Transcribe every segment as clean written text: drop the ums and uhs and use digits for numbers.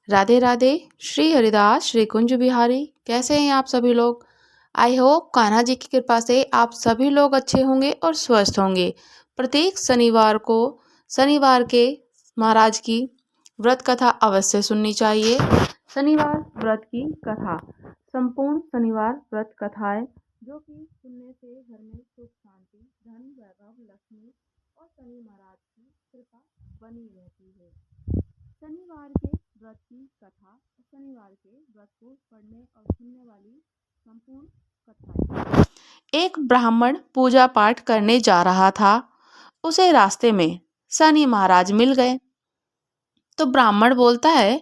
राधे राधे। श्री हरिदास श्री कुंज बिहारी। कैसे हैं आप सभी लोग? आई होप कान्हा जी की कृपा से आप सभी लोग अच्छे होंगे और स्वस्थ होंगे। प्रत्येक शनिवार के महाराज की व्रत कथा अवश्य सुननी चाहिए। शनिवार व्रत की कथा, संपूर्ण शनिवार व्रत कथाएं जो कि सुनने से घर में सुख शांति, धन वैभव, लक्ष्मी और शनि महाराज की कृपा बनी रहती है। शनिवार के व्रत की कथा और शनिवार के व्रत को पढ़ने और सुनने वाली संपूर्ण कथाएं। एक ब्राह्मण पूजा पाठ करने जा रहा था। उसे रास्ते में शनि महाराज मिल गए। तो ब्राह्मण बोलता है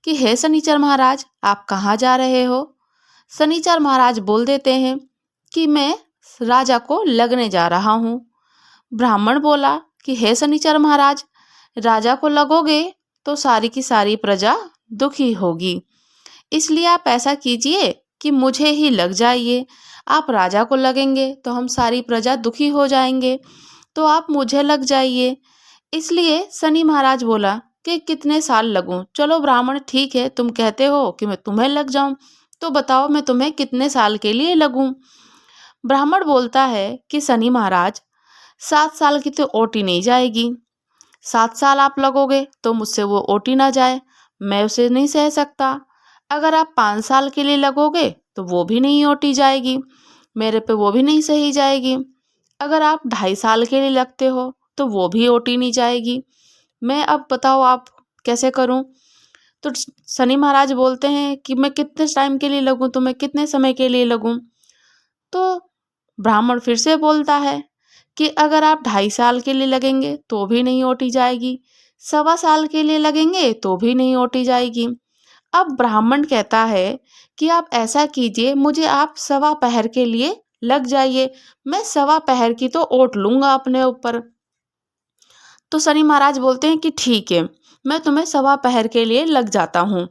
कि हे शनिचर महाराज, आप कहाँ जा रहे हो? शनिचर महाराज बोल देते हैं कि मैं राजा को लगने जा रहा हूँ। ब्राह्मण बोला कि हे शनिचर महाराज, राजा को लगोगे तो सारी की सारी प्रजा दुखी होगी, इसलिए आप ऐसा कीजिए कि मुझे ही लग जाइए। आप राजा को लगेंगे तो हम सारी प्रजा दुखी हो जाएंगे, तो आप मुझे लग जाइए। इसलिए शनि महाराज बोला कि कितने साल लगूं? चलो ब्राह्मण, ठीक है, तुम कहते हो कि मैं तुम्हें लग जाऊं, तो बताओ मैं तुम्हें कितने साल के लिए लगूं? ब्राह्मण बोलता है कि शनि महाराज, 7 साल की तो ओटी नहीं जाएगी। 7 साल आप लगोगे तो मुझसे वो ओटी ना जाए, मैं उसे नहीं सह सकता। अगर आप 5 साल के लिए लगोगे तो वो भी नहीं ओटी जाएगी, मेरे पे वो भी नहीं सही जाएगी। अगर आप 2.5 साल के लिए लगते हो तो वो भी ओटी नहीं जाएगी। मैं अब बताओ आप कैसे करूं? तो शनि महाराज बोलते हैं कि मैं कितने टाइम के लिए लगूं, तो मैं कितने समय के लिए लगूं? तो ब्राह्मण फिर से बोलता है कि अगर आप 2.5 साल के लिए लगेंगे तो भी नहीं ओटी जाएगी, 1.25 साल के लिए लगेंगे तो भी नहीं ओटी जाएगी। अब ब्राह्मण कहता है कि आप ऐसा कीजिए, मुझे आप 1.25 पहर के लिए लग जाइए, मैं 1.25 पहर की तो ओट लूंगा अपने ऊपर। तो शनि महाराज बोलते हैं कि ठीक है, मैं तुम्हें 1.25 पहर के लिए लग जाता हूँ।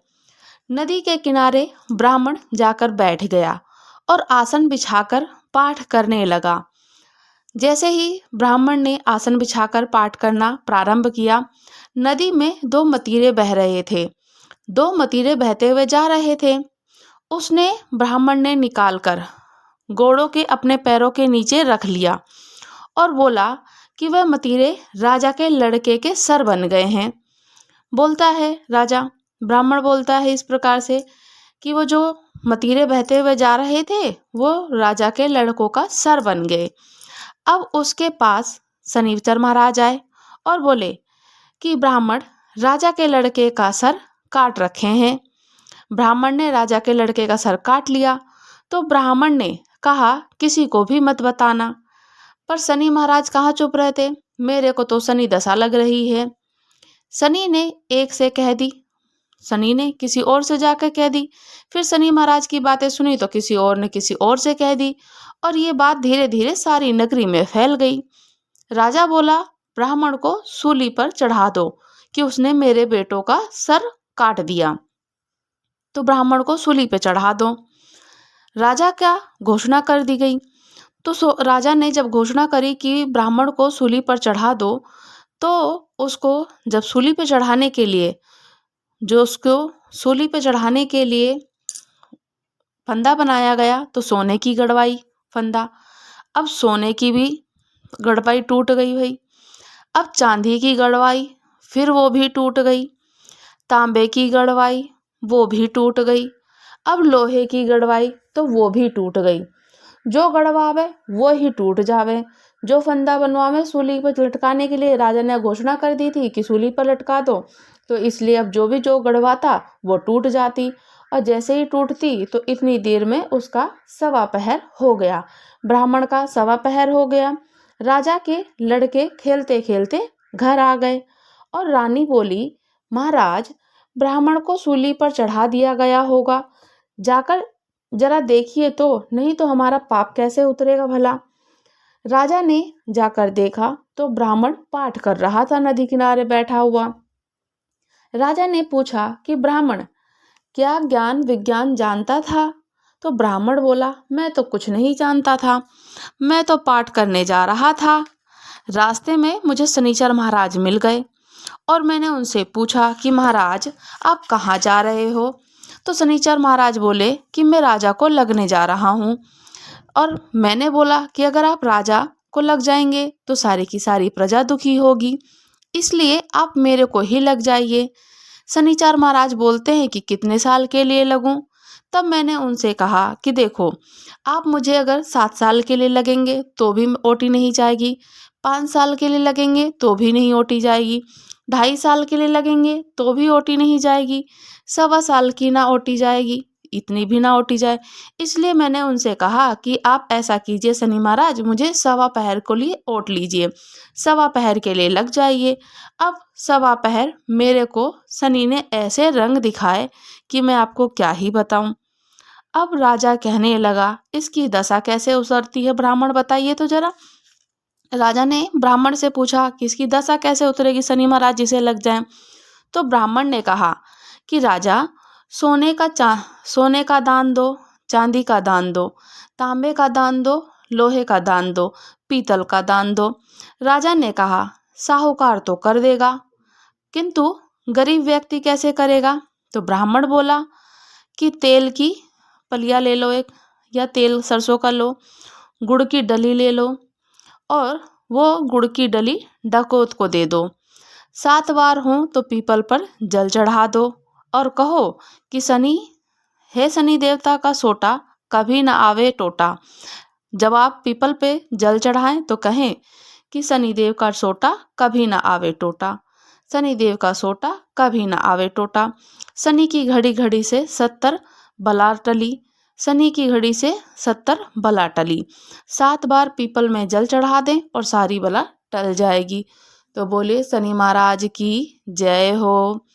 नदी के किनारे ब्राह्मण जाकर बैठ गया और आसन बिछाकर पाठ करने लगा। जैसे ही ब्राह्मण ने आसन बिछाकर पाठ करना प्रारंभ किया, नदी में 2 मतीरे बह रहे थे। 2 मतीरे बहते हुए जा रहे थे। उसने ब्राह्मण ने निकालकर घोड़ों के अपने पैरों के नीचे रख लिया और बोला कि वह मतीरे राजा के लड़के के सर बन गए हैं। बोलता है राजा, ब्राह्मण बोलता है इस प्रकार से कि वो जो मतीरे बहते हुए जा रहे थे वो राजा के लड़कों का सर बन गए। अब उसके पास शनिचर महाराज आए और बोले कि ब्राह्मण, राजा के लड़के का सर काट रखे हैं। ब्राह्मण ने राजा के लड़के का सर काट लिया। तो ब्राह्मण ने कहा किसी को भी मत बताना। पर शनि महाराज कहाँ चुप रहते, मेरे को तो शनि दशा लग रही है। शनि ने एक से कह दी, शनि ने किसी और से जाकर कह दी, फिर शनि महाराज की बातें सुनी तो किसी और ने किसी और से कह दी, और ये बात धीरे धीरे सारी नगरी में फैल गई। राजा बोला ब्राह्मण को सूली पर चढ़ा दो कि उसने मेरे बेटों का सर काट दिया, तो ब्राह्मण को सूली पे चढ़ा दो। राजा का घोषणा कर दी गई। तो राजा ने जब घोषणा करी कि ब्राह्मण को सूली पर चढ़ा दो, तो उसको जब सूली पे चढ़ाने के लिए फंदा बनाया गया, तो सोने की गड़वाई फंदा। अब सोने की भी गड़वाई टूट गई भाई। अब चांदी की गड़वाई, फिर वो भी टूट गई। तांबे की गड़वाई, वो भी टूट गई। अब लोहे की गड़वाई, तो वो भी टूट गई। जो गड़वावे वो ही टूट जावे। जो फंदा बनवावे सूली पर लटकाने के लिए राजा ने घोषणा कर दी थी कि सूली पर लटका दो, तो इसलिए अब जो गड़वाता वो टूट जाती, और जैसे ही टूटती तो इतनी देर में उसका 1.25 पहर हो गया। ब्राह्मण का 1.25 पहर हो गया। राजा के लड़के खेलते खेलते घर आ गए और रानी बोली, महाराज, ब्राह्मण को सूली पर चढ़ा दिया गया होगा, जाकर जरा देखिए तो, नहीं तो हमारा पाप कैसे उतरेगा भला। राजा ने जाकर देखा तो ब्राह्मण पाठ कर रहा था नदी किनारे बैठा हुआ। राजा ने पूछा कि ब्राह्मण, क्या ज्ञान विज्ञान जानता था? तो ब्राह्मण बोला, मैं तो कुछ नहीं जानता था, मैं तो पाठ करने जा रहा था। रास्ते में मुझे शनिचर महाराज मिल गए। और मैंने उनसे पूछा कि महाराज आप कहाँ जा रहे हो। तो शनिचर महाराज बोले कि मैं राजा को लगने जा रहा हूँ। और मैंने बोला कि अगर आप राजा को लग जाएंगे तो सारी की सारी प्रजा दुखी होगी, इसलिए आप मेरे को ही लग जाइए। शनिचर महाराज बोलते हैं कि कितने साल के लिए लगूं। तब मैंने उनसे कहा कि देखो, आप मुझे अगर 7 साल के लिए लगेंगे तो भी ओटी नहीं जाएगी, 5 साल के लिए लगेंगे तो भी नहीं ओटी जाएगी, 2.5 साल के लिए लगेंगे तो भी ओटी नहीं जाएगी, 1.25 साल की ना ओटी जाएगी, इतनी भी ना ओटी जाए। इसलिए मैंने उनसे कहा कि आप ऐसा कीजिए शनि महाराज, मुझे 1.25 पहर को लिए ओट लीजिए, 1.25 पहर के लिए लग जाइए। अब 1.25 पहर मेरे को शनि ने ऐसे रंग दिखाए कि मैं आपको क्या ही बताऊं। अब राजा कहने लगा, इसकी दशा कैसे उतरती है ब्राह्मण बताइए तो जरा। राजा ने ब्राह्मण से पूछा कि इसकी दशा कैसे उतरेगी शनि महाराज जिसे लग जाए। तो ब्राह्मण ने कहा कि राजा, सोने का दान दो, चांदी का दान दो, तांबे का दान दो, लोहे का दान दो, पीतल का दान दो। राजा ने कहा साहूकार तो कर देगा, किंतु गरीब व्यक्ति कैसे करेगा। तो ब्राह्मण बोला कि तेल की पलिया ले लो एक, या तेल सरसों का लो, गुड़ की डली ले लो और वो गुड़ की डली डकोत को दे दो। 7 बार हो तो पीपल पर जल चढ़ा दो और कहो कि शनि, हे शनि देवता का सोटा, कभी न आवे टोटा। जब आप पीपल पे जल चढ़ाएं तो कहें कि शनिदेव का सोटा कभी न आवे टोटा, शनिदेव का सोटा कभी न आवे टोटा। शनि की घड़ी घड़ी से 70 बला टली, शनि की घड़ी से 70 बला टली। 7 बार पीपल में जल चढ़ा दें और सारी बला टल जाएगी। तो बोले शनि महाराज की जय हो।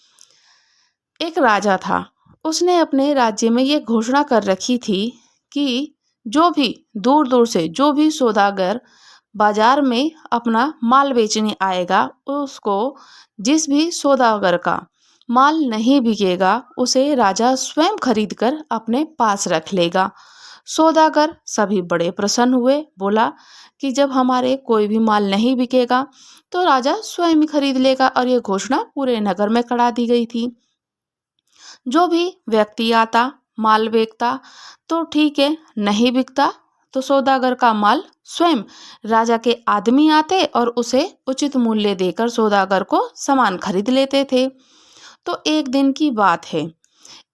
एक राजा था, उसने अपने राज्य में ये घोषणा कर रखी थी कि जो भी दूर दूर से जो भी सौदागर बाजार में अपना माल बेचने आएगा, उसको जिस भी सौदागर का माल नहीं बिकेगा उसे राजा स्वयं खरीद कर अपने पास रख लेगा। सौदागर सभी बड़े प्रसन्न हुए, बोला कि जब हमारे कोई भी माल नहीं बिकेगा तो राजा स्वयं ही खरीद लेगा, और ये घोषणा पूरे नगर में करा दी गई थी। जो भी व्यक्ति आता माल बेचता तो ठीक है, नहीं बिकता तो सौदागर का माल स्वयं राजा के आदमी आते और उसे उचित मूल्य देकर सौदागर को सामान खरीद लेते थे। तो एक दिन की बात है,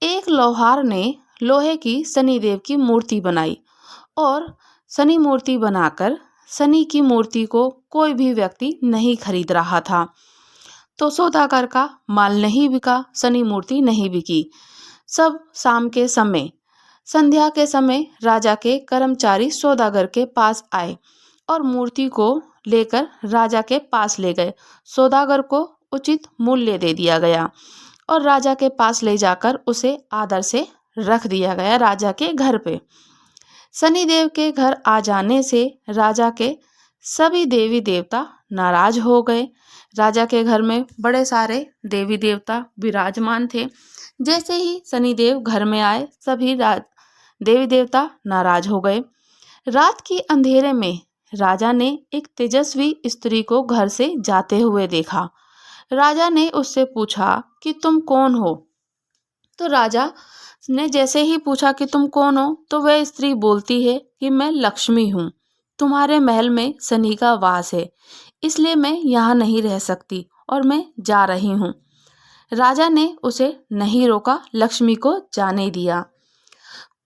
एक लोहार ने लोहे की शनिदेव की मूर्ति बनाई और शनि मूर्ति बनाकर शनि की मूर्ति को कोई भी व्यक्ति नहीं खरीद रहा था। तो सौदागर का माल नहीं बिका, शनि मूर्ति नहीं बिकी। सब शाम के समय, संध्या के समय राजा के कर्मचारी सौदागर के पास आए और मूर्ति को लेकर राजा के पास ले गए। सौदागर को उचित मूल्य दे दिया गया और राजा के पास ले जाकर उसे आदर से रख दिया गया राजा के घर पे। शनिदेव के घर आ जाने से राजा के सभी देवी देवता नाराज हो गए। राजा के घर में बड़े सारे देवी देवता विराजमान थे। जैसे ही शनिदेव घर में आए, सभी देवी देवता नाराज हो गए। रात की अंधेरे में राजा ने एक तेजस्वी स्त्री को घर से जाते हुए देखा। राजा ने उससे पूछा कि तुम कौन हो। तो राजा ने जैसे ही पूछा कि तुम कौन हो, तो वह स्त्री बोलती है कि मैं लक्ष्मी हूँ, तुम्हारे महल में शनि का वास है, इसलिए मैं यहाँ नहीं रह सकती और मैं जा रही हूँ। राजा ने उसे नहीं रोका, लक्ष्मी को जाने दिया।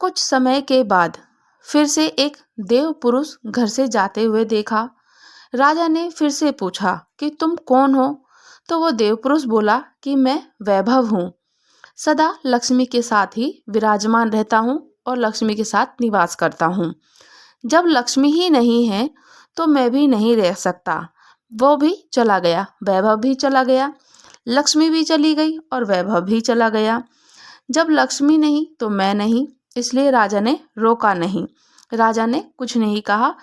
कुछ समय के बाद फिर से एक देव पुरुष घर से जाते हुए देखा। राजा ने फिर से पूछा कि तुम कौन हो। तो वो देव पुरुष बोला कि मैं वैभव हूँ, सदा लक्ष्मी के साथ ही विराजमान रहता हूँ और लक्ष्मी के साथ निवास करता हूँ। जब लक्ष्मी ही नहीं है तो मैं भी नहीं रह सकता। वो भी चला गया, वैभव भी चला गया, लक्ष्मी भी चली गई और वैभव भी चला गया। जब लक्ष्मी नहीं तो मैं नहीं, इसलिए राजा ने रोका नहीं, राजा ने कुछ नहीं कहा।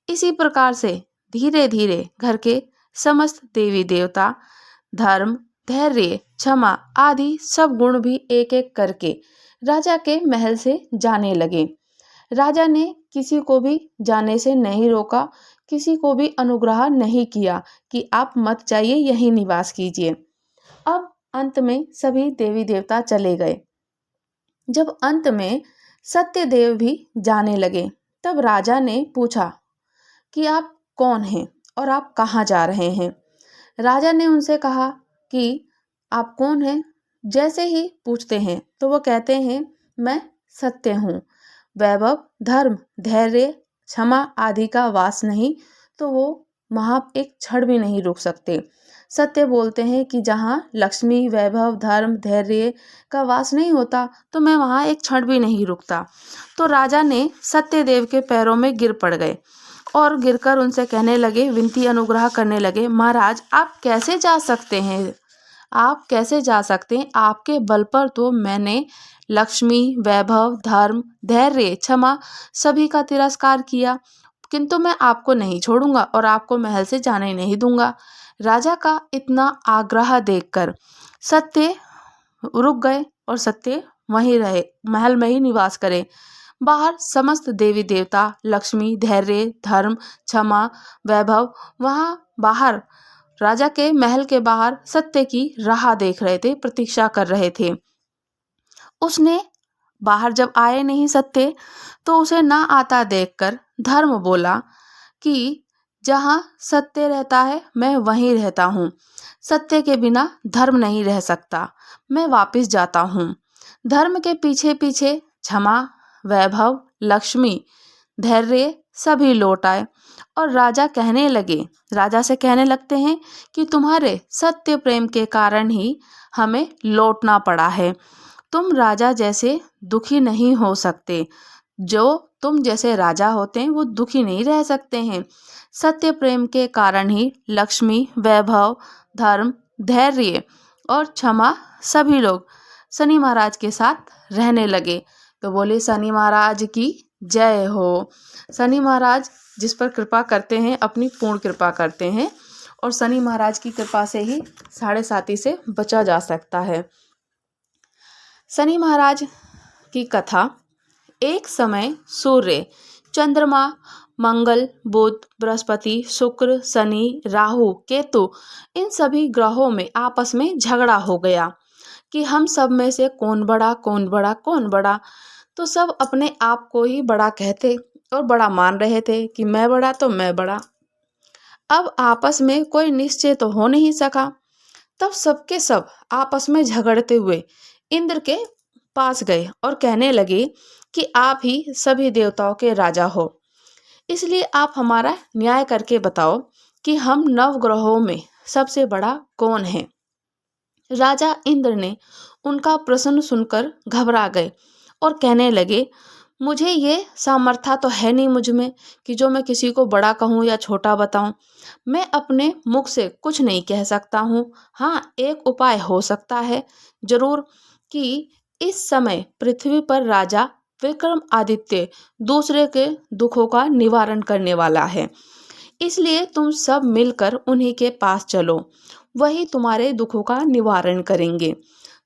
इसी प्रकार से धीरे धीरे घर के समस्त देवी देवता धर्म, धैर्य, क्षमा आदि सब गुण भी एक एक करके राजा के महल से जाने लगे। राजा ने किसी को भी जाने से नहीं रोका, किसी को भी अनुग्रह नहीं किया कि आप मत जाइए, यहीं निवास कीजिए। अब अंत में सभी देवी देवता चले गए। जब अंत में सत्यदेव भी जाने लगे, तब राजा ने पूछा कि आप कौन हैं और आप कहाँ जा रहे हैं। राजा ने उनसे कहा कि आप कौन हैं। जैसे ही पूछते हैं तो वो कहते हैं, मैं सत्य हूँ, वैभव, धर्म, धैर्य, क्षमा आदि का वास नहीं, तो वो वहाँ एक क्षण भी नहीं रुक सकते। सत्य बोलते हैं कि जहाँ लक्ष्मी, वैभव, धर्म, धैर्य का वास नहीं होता तो मैं वहाँ एक क्षण भी नहीं रुकता। तो राजा ने सत्यदेव के पैरों में गिर पड़ गए और गिरकर उनसे कहने लगे, विनती अनुग्रह करने लगे, महाराज आप कैसे जा सकते हैं, आप कैसे जा सकते हैं। आपके बल पर तो मैंने लक्ष्मी, वैभव, धर्म, धैर्य, क्षमा सभी का तिरस्कार किया, किंतु मैं आपको नहीं छोड़ूंगा और आपको महल से जाने नहीं दूंगा। राजा का इतना आग्रह देखकर सत्य रुक गए और सत्य वहीं रहे, महल में ही निवास करे। बाहर समस्त देवी देवता, लक्ष्मी, धैर्य, धर्म, क्षमा, वैभव वहां बाहर राजा के महल के बाहर सत्य की राह देख रहे थे, प्रतीक्षा कर रहे थे। उसने बाहर जब आए नहीं सत्य, तो उसे ना आता देखकर धर्म बोला कि जहाँ सत्य रहता है मैं वहीं रहता हूँ, सत्य के बिना धर्म नहीं रह सकता, मैं वापस जाता हूँ। धर्म के पीछे पीछे क्षमा, वैभव, लक्ष्मी, धैर्य सभी लौट आए और राजा से कहने लगते हैं कि तुम्हारे सत्य प्रेम के कारण ही हमें लौटना पड़ा है। तुम राजा जैसे दुखी नहीं हो सकते, जो तुम जैसे राजा होते हैं वो दुखी नहीं रह सकते हैं। सत्य प्रेम के कारण ही लक्ष्मी, वैभव, धर्म, धैर्य और क्षमा सभी लोग शनि महाराज के साथ रहने लगे। तो बोले शनि महाराज की जय हो। शनि महाराज जिस पर कृपा करते हैं अपनी पूर्ण कृपा करते हैं और शनि महाराज की कृपा से ही साढ़े साती से बचा जा सकता है। शनि महाराज की कथा। एक समय सूर्य, चंद्रमा, मंगल, बुध, बृहस्पति, शुक्र, शनि, राहु, केतु इन सभी ग्रहों में आपस में झगड़ा हो गया कि हम सब में से कौन बड़ा, कौन बड़ा, कौन बड़ा। तो सब अपने आप को ही बड़ा कहते और बड़ा मान रहे थे कि मैं बड़ा तो मैं बड़ा। अब आपस में कोई निश्चय तो हो नहीं सका। तब सबके सब आपस में झगड़ते हुए इंद्र के पास गए और कहने लगे कि आप ही सभी देवताओं के राजा हो, इसलिए आप हमारा न्याय करके बताओ कि हम नवग्रहों में सबसे बड़ा कौन है। राजा इंद्र ने उनका प्रश्न सुनकर घबरा गए और कहने लगे, मुझे ये सामर्थ्य तो है नहीं मुझ में कि जो मैं किसी को बड़ा कहूँ या छोटा बताऊं। मैं अपने मुख से कुछ नहीं कह सकता हूँ। हाँ, एक उपाय हो सकता है जरूर कि इस समय पृथ्वी पर राजा विक्रमादित्य दूसरे के दुखों का निवारण करने वाला है, इसलिए तुम सब मिलकर उन्हीं के पास चलो, वही तुम्हारे दुखों का निवारण करेंगे।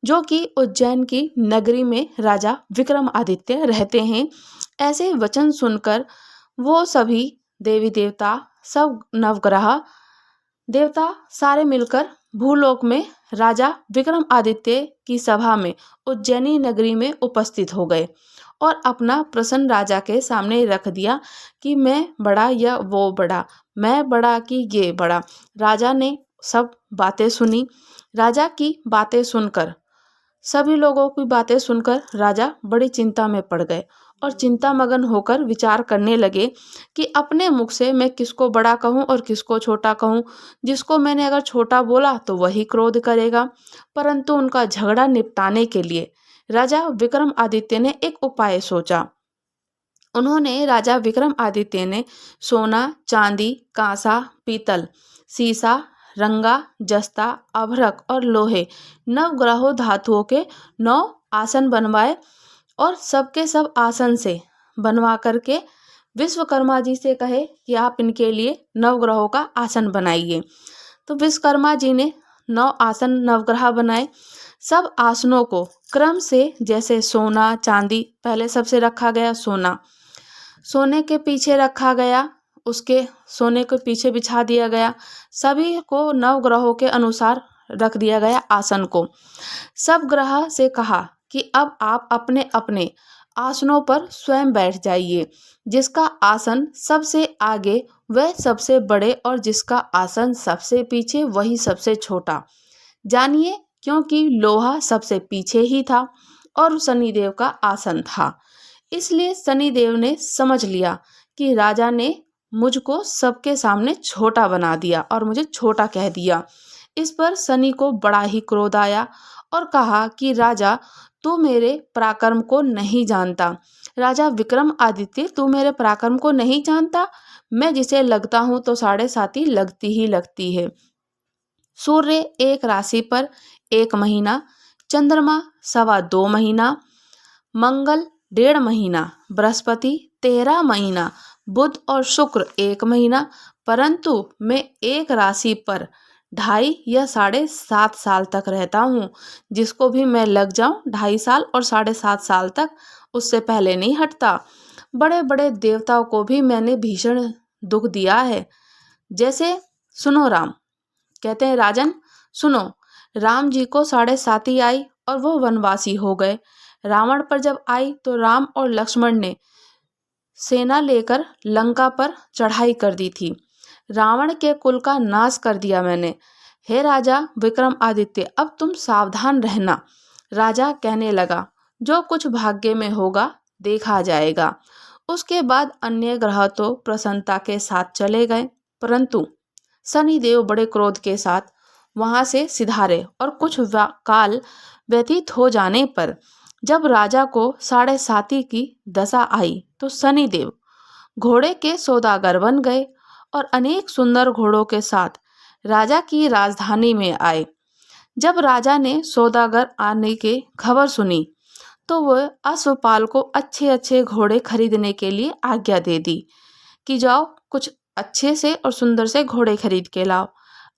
जो कि उज्जैन की नगरी में राजा विक्रमादित्य रहते हैं। ऐसे वचन सुनकर वो सभी देवी देवता, सब नवग्रह देवता सारे मिलकर भूलोक में राजा विक्रमादित्य की सभा में उज्जैनी नगरी में उपस्थित हो गए और अपना प्रश्न राजा के सामने रख दिया कि मैं बड़ा या वो बड़ा, मैं बड़ा कि ये बड़ा। राजा ने सब बातें सुनी। राजा की बातें सुनकर, सभी लोगों की बातें सुनकर राजा बड़ी चिंता में पड़ गए और चिंता मगन होकर विचार करने लगे कि अपने मुख से मैं किसको बड़ा कहूँ और किसको छोटा कहूँ। जिसको मैंने अगर छोटा बोला तो वही क्रोध करेगा। परंतु उनका झगड़ा निपटाने के लिए राजा विक्रमादित्य ने एक उपाय सोचा। राजा विक्रमादित्य ने सोना, चांदी, कांसा, पीतल, सीसा, रंगा, जस्ता, अभ्रक और लोहे नवग्रहों धातुओं के 9 आसन बनवाए और सबके सब आसन से बनवा करके विश्वकर्मा जी से कहे कि आप इनके लिए नवग्रहों का आसन बनाइए। तो विश्वकर्मा जी ने 9 आसन नवग्रह बनाए। सब आसनों को क्रम से, जैसे सोना, चांदी पहले सबसे रखा गया, सोने के पीछे रखा गया उसके सोने के पीछे बिछा दिया गया। सभी को नवग्रहों के अनुसार रख दिया गया आसन को। सब ग्रह से कहा कि अब आप अपने अपने आसनों पर स्वयं बैठ जाइए। जिसका आसन सबसे आगे वह सबसे बड़े और जिसका आसन सबसे पीछे वही सबसे छोटा। जानिए, क्योंकि लोहा सबसे पीछे ही था और शनिदेव का आसन था, इसलिए शनिदेव ने समझ लिया कि राजा ने मुझको सबके सामने छोटा बना दिया और मुझे छोटा कह दिया। इस पर शनि को बड़ा ही क्रोध आया और कहा कि राजा, तू मेरे पराक्रम को नहीं जानता। राजा विक्रमादित्य, तू मेरे पराक्रम को नहीं जानता। मैं जिसे लगता हूँ तो 7.5 लगती ही लगती है। सूर्य एक राशि पर 1 महीना, चंद्रमा 2.25 महीना, मंगल 1.5 महीना, बृहस्पति 13 महीना, बुध और शुक्र 1 महीना, परंतु मैं एक राशि पर 2.5 या 7.5 साल तक रहता हूँ। जिसको भी मैं लग जाऊं 2.5 साल और 7.5 साल तक, उससे पहले नहीं हटता। बड़े बड़े देवताओं को भी मैंने भीषण दुख दिया है। जैसे सुनो राम, कहते हैं राजन सुनो, राम जी को 7.5 आई और वो वनवासी हो गए। रावण पर जब आई तो राम और लक्ष्मण ने सेना लेकर लंका पर चढ़ाई कर दी थी। रावण के कुल का नाश कर दिया मैंने। हे राजा विक्रमादित्य, अब तुम सावधान रहना। राजा कहने लगा, जो कुछ भाग्य में होगा देखा जाएगा। उसके बाद अन्य ग्रह तो प्रसन्नता के साथ चले गए, परंतु शनिदेव बड़े क्रोध के साथ वहां से सिधारे और कुछ काल व्यतीत हो जाने पर जब राजा को 7.5 की दशा आई तो शनिदेव घोड़े के सौदागर बन गए और अनेक सुंदर घोड़ों के साथ राजा की राजधानी में आए। जब राजा ने सौदागर आने की खबर सुनी तो वह अश्वपाल को अच्छे अच्छे घोड़े खरीदने के लिए आज्ञा दे दी कि जाओ कुछ अच्छे से और सुंदर से घोड़े खरीद के लाओ।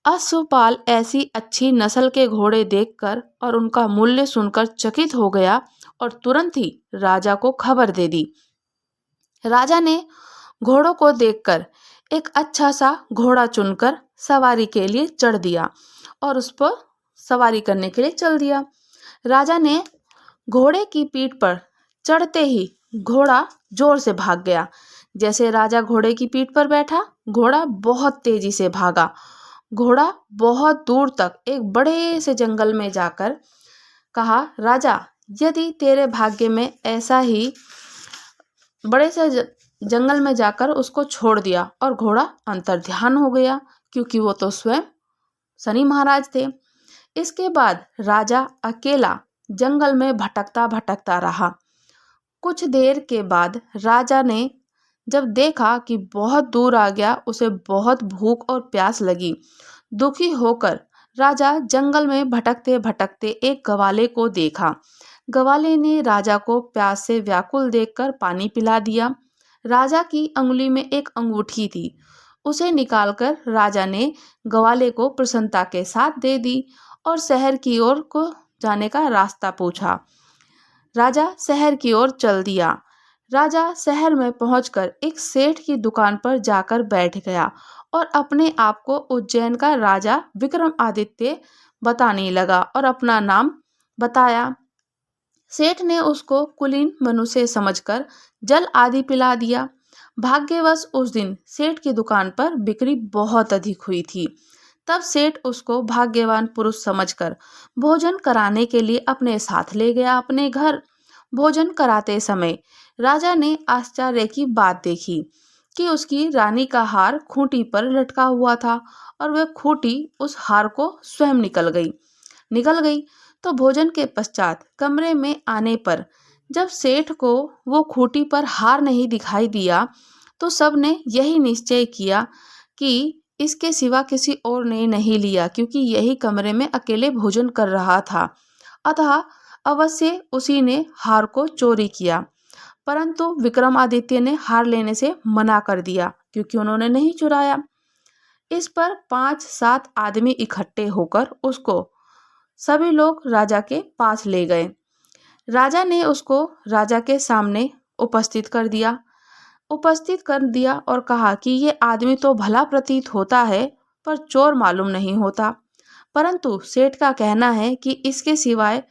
अश्वपाल ऐसी अच्छी नस्ल के घोड़े देखकर और उनका मूल्य सुनकर चकित हो गया और तुरंत ही राजा को खबर दे दी। राजा ने घोड़ों को देखकर एक अच्छा सा घोड़ा चुनकर सवारी के लिए चढ़ दिया और उस पर सवारी करने के लिए चल दिया। राजा ने घोड़े की पीठ पर चढ़ते ही घोड़ा जोर से भाग गया। जैसे राजा घोड़े की पीठ पर बैठा, घोड़ा बहुत तेजी से भागा। घोड़ा बहुत दूर तक एक बड़े से जंगल में जाकर कहा, राजा, यदि तेरे भाग्य में ऐसा ही बड़े से जंगल में जाकर उसको छोड़ दिया और घोड़ा अंतर्ध्यान हो गया, क्योंकि वो तो स्वयं शनि महाराज थे। इसके बाद राजा अकेला जंगल में भटकता भटकता रहा। कुछ देर के बाद राजा ने जब देखा कि बहुत दूर आ गया, उसे बहुत भूख और प्यास लगी। दुखी होकर राजा जंगल में भटकते भटकते एक गवाले को देखा। गवाले ने राजा को प्यास से व्याकुल देखकर पानी पिला दिया। राजा की अंगुली में एक अंगूठी थी, उसे निकालकर राजा ने गवाले को प्रसन्नता के साथ दे दी और शहर की ओर को जाने का रास्ता पूछा। राजा शहर की ओर चल दिया। राजा शहर में पहुंचकर एक सेठ की दुकान पर जाकर बैठ गया और अपने आप को उज्जैन का राजा विक्रमादित्य बताने लगा और अपना नाम बताया। सेठ ने उसको कुलीन मनुष्य समझकर जल आदि पिला दिया। भाग्यवश उस दिन सेठ की दुकान पर बिक्री बहुत अधिक हुई थी। तब सेठ उसको भाग्यवान पुरुष समझकर भोजन कराने के लिए अपने साथ ले गया अपने घर। भोजन कराते समय राजा ने आश्चर्य की बात देखी कि उसकी रानी का हार खूंटी पर लटका हुआ था और वह खूंटी उस हार को स्वयं निकल गई। तो भोजन के पश्चात कमरे में आने पर जब सेठ को वो खूंटी पर हार नहीं दिखाई दिया तो सबने यही निश्चय किया कि इसके सिवा किसी और ने नहीं लिया, क्योंकि यही कमरे में अकेले भोजन कर रहा था, अतः अवश्य उसी ने हार को चोरी किया। परंतु विक्रमादित्य ने हार लेने से मना कर दिया, क्योंकि उन्होंने नहीं चुराया। इस पर 5-7 आदमी इकट्ठे होकर उसको सभी लोग राजा के पास ले गए। राजा ने उसको राजा के सामने उपस्थित कर दिया। उपस्थित कर दिया और कहा कि ये आदमी तो भला प्रतीत होता है पर चोर मालूम नहीं होता, परंतु सेठ का कहना है कि इसके सिवाय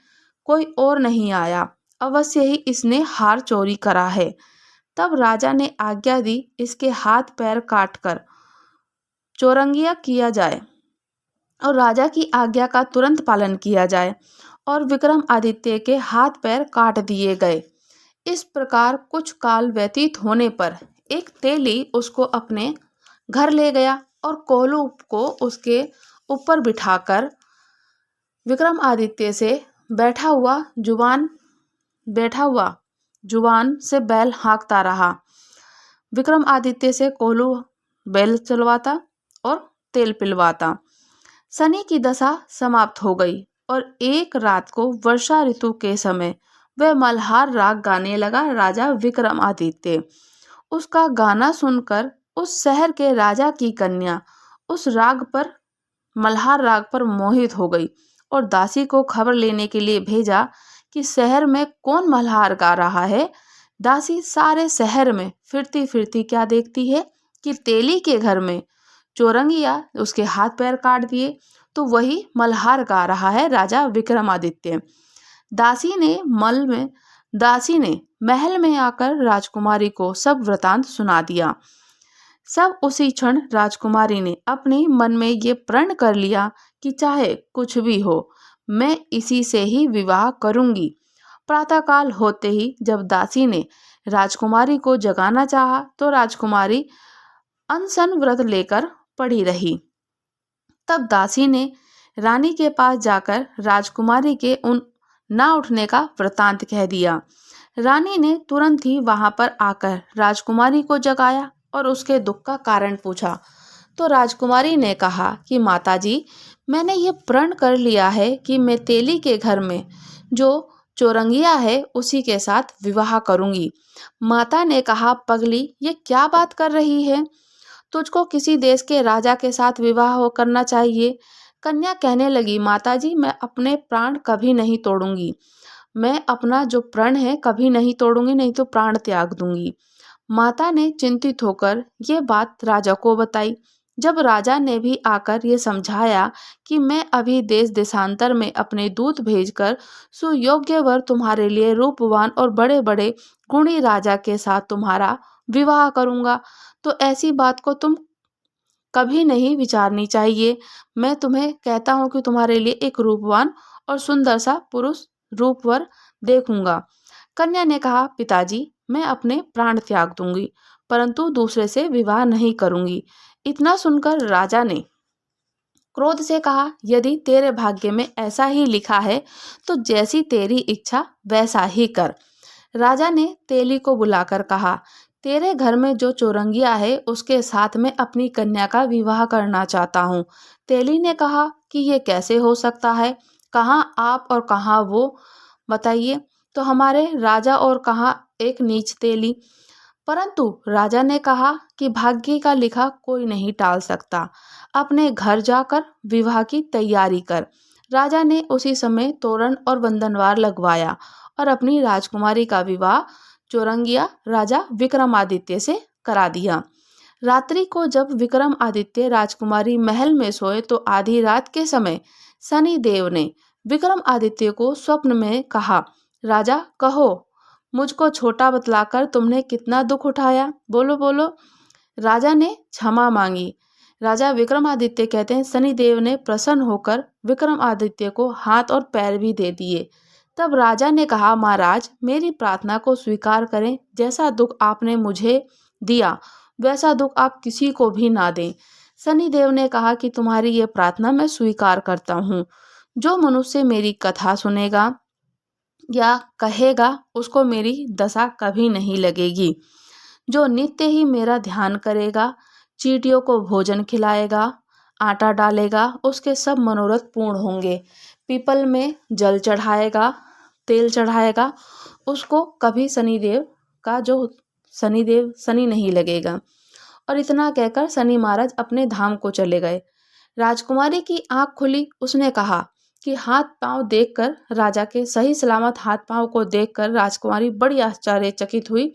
कोई और नहीं आया, अवश्य ही इसने हार चोरी करा है। तब राजा ने आज्ञा दी इसके हाथ पैर काटकर चौरंगिया किया जाए और राजा की आज्ञा का तुरंत पालन किया जाए और विक्रमादित्य के हाथ पैर काट दिए गए। इस प्रकार कुछ काल व्यतीत होने पर एक तेली उसको अपने घर ले गया और कोल्हू को उसके ऊपर बिठाकर विक्रमादित्य से बैठा हुआ जुबान से बैल हाँकता रहा। विक्रमादित्य से कोल्हू बैल चलवाता और तेल पिलवाता। शनि की दशा समाप्त हो गई और एक रात को वर्षा ऋतु के समय वह मल्हार राग गाने लगा। राजा विक्रमादित्य उसका गाना सुनकर उस शहर के राजा की कन्या उस मल्हार राग पर मोहित हो गई और दासी को खबर लेने के लिए भेजा कि शहर में कौन मल्हार गा रहा है। दासी सारे शहर में फिरती फिरती क्या देखती है कि तेली के घर में चौरंगिया उसके हाथ पैर काट दिए, तो वही मल्हार गा रहा है राजा विक्रमादित्य। दासी ने महल में आकर राजकुमारी को सब वृतांत सुना दिया। सब उसी क्षण राजकुमारी ने अपने मन में ये प्रण कर लिया कि चाहे कुछ भी हो मैं इसी से ही विवाह करूंगी। प्रातःकाल होते ही जब दासी ने राजकुमारी को जगाना चाहा तो राजकुमारी अनशन व्रत लेकर पड़ी रही। तब दासी ने रानी के पास जाकर राजकुमारी के उन ना उठने का वृतांत कह दिया। रानी ने तुरंत ही वहां पर आकर राजकुमारी को जगाया और उसके दुख का कारण पूछा। तो राजकुमारी ने कहा कि माताजी, मैंने ये प्रण कर लिया है कि मैं तेली के घर में जो चौरंगिया है उसी के साथ विवाह करूंगी। माता ने कहा, पगली, ये क्या बात कर रही है? तुझको किसी देश के राजा के साथ विवाह करना चाहिए। कन्या कहने लगी, माताजी, मैं अपने प्राण कभी नहीं तोड़ूंगी। मैं अपना जो प्रण है कभी नहीं तोड़ूंगी, नहीं तो प्राण त्याग दूंगी। माता ने चिंतित होकर ये बात राजा को बताई। जब राजा ने भी आकर ये समझाया कि मैं अभी देश देशांतर में अपने दूत भेजकर सुयोग्य वर तुम्हारे लिए रूपवान और बड़े बड़े गुणी राजा के साथ तुम्हारा विवाह करूंगा, तो ऐसी बात को तुम कभी नहीं विचारनी चाहिए। मैं तुम्हें कहता हूँ कि तुम्हारे लिए एक रूपवान और सुंदर सा पुरुष रूपवर देखूंगा। कन्या ने कहा, पिताजी, मैं अपने प्राण त्याग दूंगी परंतु दूसरे से विवाह नहीं करूंगी। इतना सुनकर राजा ने क्रोध से कहा, यदि तेरे भाग्य में ऐसा ही लिखा है तो जैसी तेरी इच्छा वैसा ही कर। राजा ने तेली को बुलाकर कहा, तेरे घर में जो चौरंगिया है उसके साथ में अपनी कन्या का विवाह करना चाहता हूँ। तेली ने कहा कि ये कैसे हो सकता है? कहाँ आप और कहाँ वो, बताइए तो हमारे राजा और कहाँ एक नीच तेली। परंतु राजा ने कहा कि भाग्य का लिखा कोई नहीं टाल सकता, अपने घर जाकर विवाह की तैयारी कर। राजा ने उसी समय तोरण और बंधनवार लगवाया और अपनी राजकुमारी का विवाह चौरंगिया राजा विक्रमादित्य से करा दिया। रात्रि को जब विक्रमादित्य राजकुमारी महल में सोए तो आधी रात के समय शनिदेव ने विक्रमादित्य को स्वप्न में कहा, राजा, कहो, मुझको छोटा बतलाकर तुमने कितना दुख उठाया, बोलो बोलो। राजा ने क्षमा मांगी। राजा विक्रमादित्य कहते हैं, शनिदेव ने प्रसन्न होकर विक्रमादित्य को हाथ और पैर भी दे दिए। तब राजा ने कहा, महाराज, मेरी प्रार्थना को स्वीकार करें। जैसा दुख आपने मुझे दिया वैसा दुख आप किसी को भी ना दें। शनिदेव ने कहा कि तुम्हारी ये प्रार्थना मैं स्वीकार करता हूँ। जो मनुष्य मेरी कथा सुनेगा या कहेगा उसको मेरी दशा कभी नहीं लगेगी। जो नित्य ही मेरा ध्यान करेगा, चींटियों को भोजन खिलाएगा, आटा डालेगा, उसके सब मनोरथ पूर्ण होंगे। पीपल में जल चढ़ाएगा, तेल चढ़ाएगा, उसको कभी शनि नहीं लगेगा। और इतना कहकर शनि महाराज अपने धाम को चले गए। राजकुमारी की आंख खुली। उसने कहा कि हाथ पांव देखकर, राजा के सही सलामत हाथ पांव को देखकर राजकुमारी बड़ी आश्चर्यचकित हुई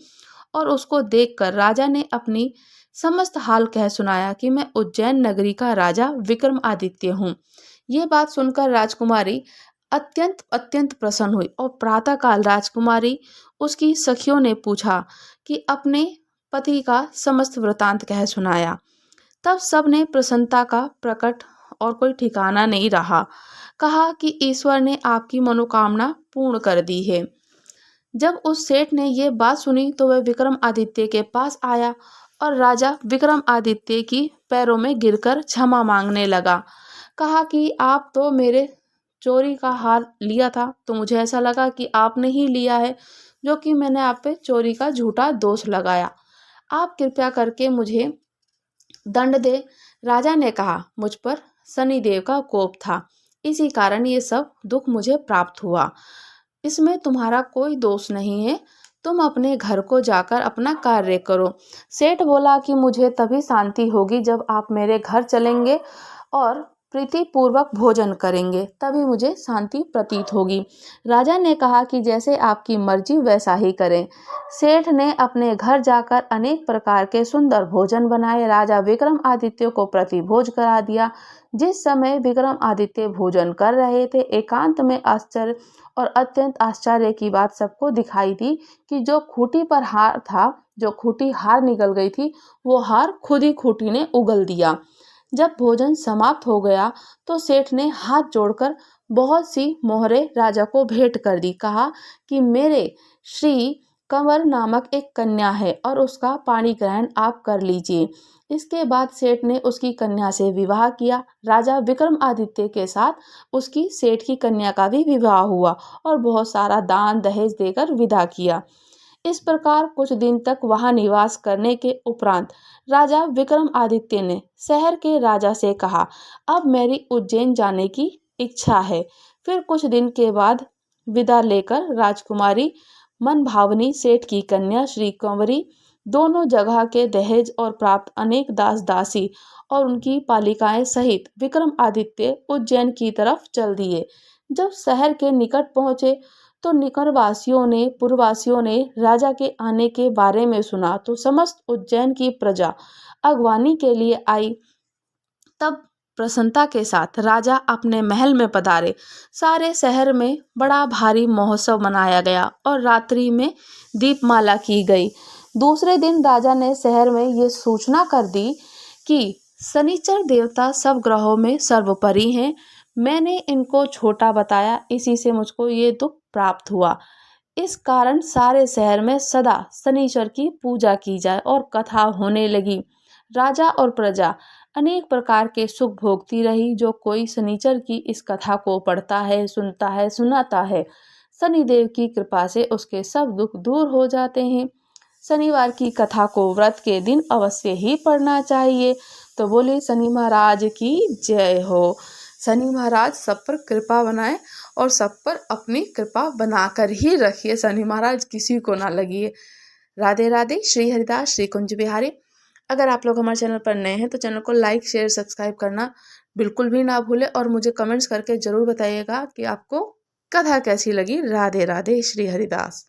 और उसको देखकर राजा ने अपनी समस्त हाल कह सुनाया कि मैं उज्जैन नगरी का राजा विक्रमादित्य हूँ। ये बात सुनकर राजकुमारी अत्यंत अत्यंत प्रसन्न हुई और प्रातःकाल राजकुमारी उसकी सखियों ने पूछा कि अपने पति का समस्त वृतांत कह सुनाया। तब सबने प्रसन्नता का प्रकट और कोई ठिकाना नहीं रहा। कहा कि ईश्वर ने आपकी मनोकामना पूर्ण कर दी है। जब उस सेठ ने ये बात सुनी तो वह विक्रमादित्य के पास आया और राजा विक्रमादित्य की पैरों में गिरकर क्षमा मांगने लगा। कहा कि आप तो मेरे चोरी का हार लिया था, तो मुझे ऐसा लगा कि आपने ही लिया है, जो कि मैंने आप पे चोरी का झूठा दोष लगाया। आप कृपया करके मुझे दंड दे। राजा ने कहा, मुझ पर शनिदेव का कोप था, इसी कारण ये सब दुख मुझे प्राप्त हुआ। इसमें तुम्हारा कोई दोष नहीं है, तुम अपने घर को जाकर अपना कार्य करो। सेठ बोला कि मुझे तभी शांति होगी जब आप मेरे घर चलेंगे और प्रीतिपूर्वक भोजन करेंगे, तभी मुझे शांति प्रतीत होगी। राजा ने कहा कि जैसे आपकी मर्जी वैसा ही करें। सेठ ने अपने घर जाकर अनेक प्रकार के सुंदर भोजन बनाए। राजा विक्रमादित्य को प्रतिभोज करा दिया। जिस समय विक्रमादित्य भोजन कर रहे थे, एकांत में आश्चर्य और अत्यंत आश्चर्य की बात सबको दिखाई दी कि जो खूंटी पर हार था, जो खूंटी हार निकल गई थी, वो हार खुद ही खूंटी ने उगल दिया। जब भोजन समाप्त हो गया तो सेठ ने हाथ जोड़कर बहुत सी मोहरें राजा को भेंट कर दी। कहा कि मेरे श्री कंवर नामक एक कन्या है और उसका पाणी ग्रहण आप कर लीजिए। इसके बाद सेठ ने उसकी कन्या से विवाह किया। राजा विक्रमादित्य के साथ उसकी सेठ की कन्या का भी विवाह हुआ और बहुत सारा दान दहेज देकर विदा किया। इस प्रकार कुछ दिन तक वहां निवास करने के उपरांत राजा विक्रमादित्य ने शहर के राजा से कहा, अब मेरी उज्जैन जाने की इच्छा है। फिर कुछ दिन के बाद विदा लेकर राजकुमारी मन भावनी सेठ की कन्या श्री कंवरी दोनों जगह के दहेज और प्राप्त अनेक दास दासी और उनकी पालिकाएं सहित विक्रमादित्य उज्जैन की तरफ चल दिए। जब शहर के निकट पहुंचे तो निकटवासियों ने पूर्ववासियों ने राजा के आने के बारे में सुना तो समस्त उज्जैन की प्रजा अगवानी के लिए आई। तब प्रसन्नता के साथ राजा अपने महल में पधारे। सारे शहर में बड़ा भारी महोत्सव मनाया गया और रात्रि में दीपमाला की गई। दूसरे दिन राजा ने शहर में ये सूचना कर दी कि शनिचर देवता सब ग्रहों में सर्वोपरि हैं। मैंने इनको छोटा बताया, इसी से मुझको ये दुख प्राप्त हुआ। इस कारण सारे शहर में सदा शनिचर की पूजा की जाए और कथा होने लगी। राजा और प्रजा अनेक प्रकार के सुख भोगती रही। जो कोई शनिचर की इस कथा को पढ़ता है, सुनता है, सुनाता है, शनिदेव की कृपा से उसके सब दुख दूर हो जाते हैं। शनिवार की कथा को व्रत के दिन अवश्य ही पढ़ना चाहिए। तो बोले शनि महाराज की जय हो। शनि महाराज सब पर कृपा बनाए और सब पर अपनी कृपा बनाकर ही रखिए। शनि महाराज किसी को ना लगिए। राधे राधे। श्री हरिदास श्री कुंज बिहारी। अगर आप लोग हमारे चैनल पर नए हैं तो चैनल को लाइक शेयर सब्सक्राइब करना बिल्कुल भी ना भूलें और मुझे कमेंट्स करके ज़रूर बताइएगा कि आपको कथा कैसी लगी। राधे राधे। श्री हरिदास।